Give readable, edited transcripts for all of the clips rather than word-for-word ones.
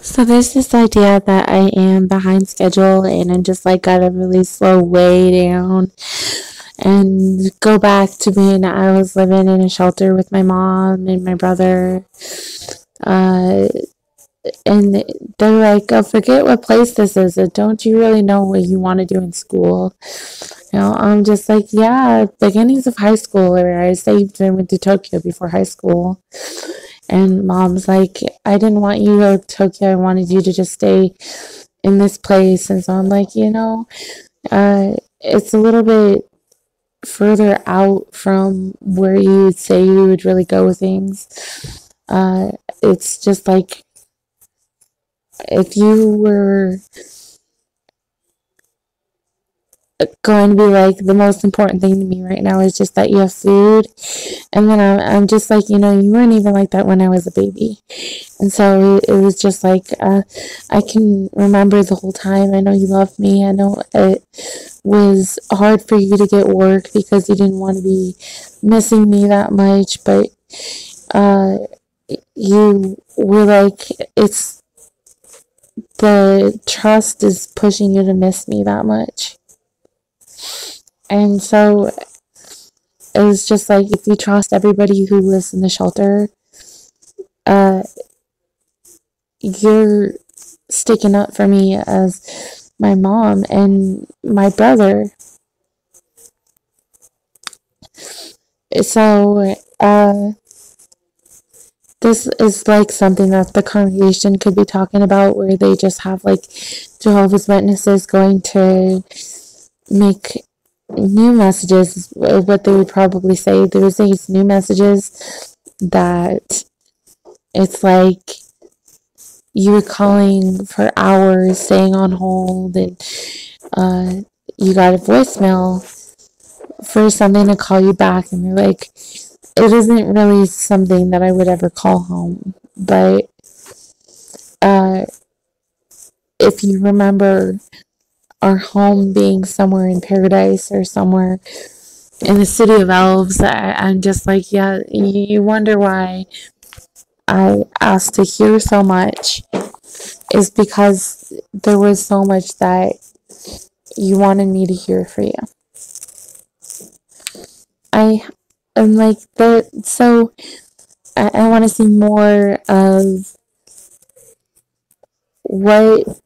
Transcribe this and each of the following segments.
So there's this idea that I am behind schedule and I just like gotta really slow way down and go back to when I was living in a shelter with my mom and my brother. Uh, and they're like, oh, forget what place this is. Don't you really know what you want to do in school? I'm just like, yeah, beginnings of high school, where I saved and went to Tokyo before high school. And mom's like, I didn't want you to go to Tokyo. I wanted you to just stay in this place. And so I'm like, it's a little bit further out from where you would say you would really go with things. It's just like if you were going to be like, the most important thing to me right now is just that you have food. And then I'm just like, you weren't even like that when I was a baby. And so it was just like, I can remember the whole time. I know you loved me. I know it was hard for you to get work because you didn't want to be missing me that much. But you were like, it's the trust is pushing you to miss me that much. And so it was just like, if you trust everybody who lives in the shelter, you're sticking up for me as my mom and my brother. So, this is like something that the congregation could be talking about, where they just have like Jehovah's Witnesses going to make new messages. What they would probably say, there was these new messages that it's like you were calling for hours, staying on hold, and you got a voicemail for something to call you back, and they're like, it isn't really something that I would ever call home, but if you remember our home being somewhere in paradise or somewhere in the city of elves, I'm just like, yeah, you wonder why I asked to hear so much, is because there was so much that you wanted me to hear for you. I am like, so I want to see more of what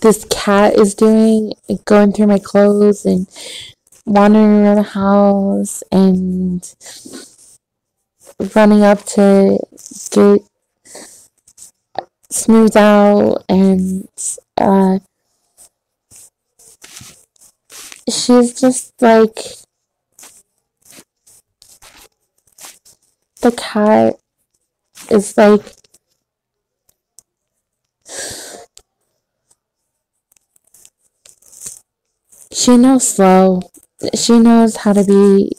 this cat is doing, going through my clothes and wandering around the house and running up to get smoothed out. And she's just like, the cat is like, she knows slow. She knows how to be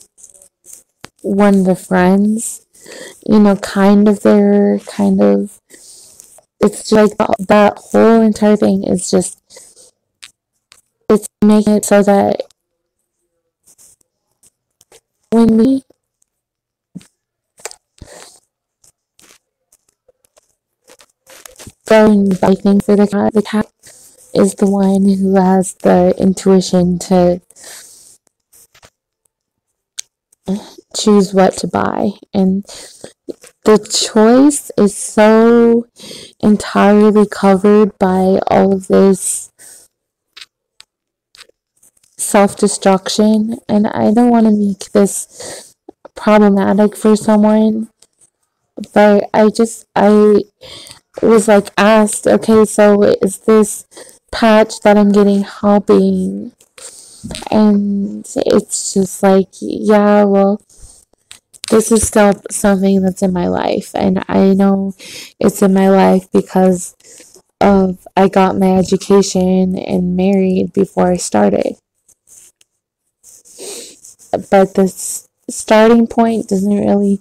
one of the friends, kind of there, kind of. It's like that whole entire thing is just, it's making it so that when we go and buy things for the cat is the one who has the intuition to choose what to buy. And the choice is so entirely covered by all of this self-destruction. And I don't want to make this problematic for someone, but I was like asked, okay, so is this patch that I'm getting helping? And it's just like, yeah, well, this is still something that's in my life, and I know it's in my life because of I got my education and married before I started. But this starting point doesn't really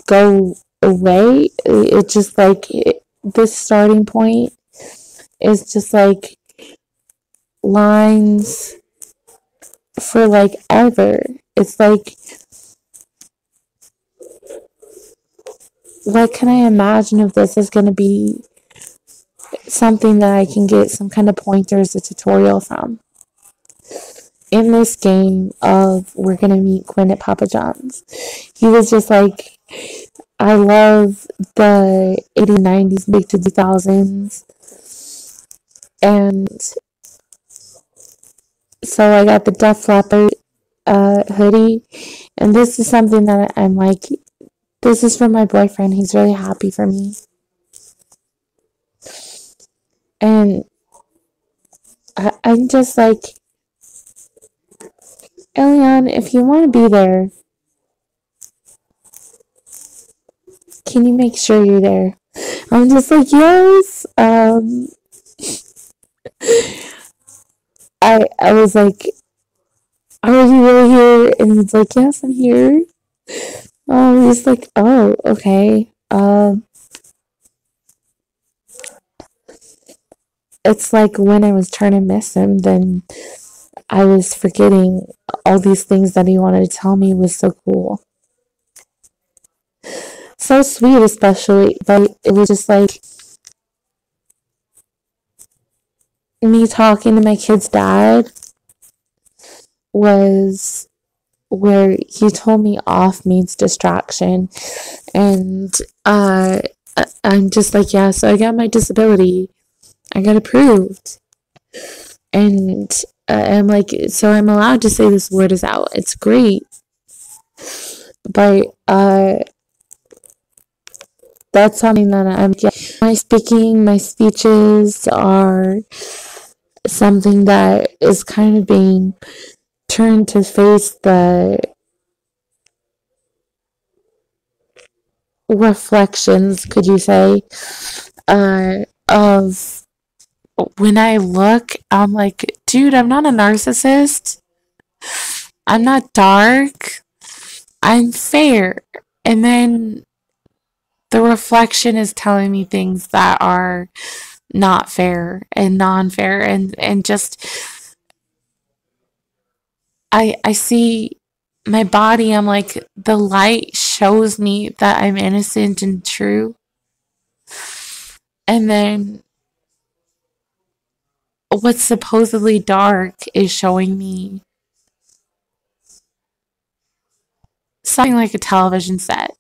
go away. It's just like this starting point is just like lines for like ever. It's like what can I imagine if this is going to be something that I can get some kind of pointers, a tutorial from? In this game of we're going to meet Quinn at Papa John's, he was just like, I love the 80s, 90s, big to 2000s. And so I got the Def Leppard hoodie. And this is something that I'm like, this is from my boyfriend. He's really happy for me. And I'm just like, Elian, if you want to be there, can you make sure you're there? I'm just like, yes. I was like, are you really here? And he's like, yes, I'm here. He's like, oh, okay. It's like when I was trying to miss him, then I was forgetting all these things that he wanted to tell me was so cool. So sweet, especially, but it was just like me talking to my kid's dad was where he told me off means distraction. And I'm just like, yeah, so I got my disability. I got approved. And I'm like, so I'm allowed to say this word is out. It's great. But that's something that I'm getting. My speaking, my speeches are something that is kind of being turned to face the reflections, could you say, of when I look, I'm like, dude, I'm not a narcissist. I'm not dark. I'm fair. And then the reflection is telling me things that are not fair and non-fair, and just I see my body. I'm like, the light shows me that I'm innocent and true, and then what's supposedly dark is showing me something like a television set.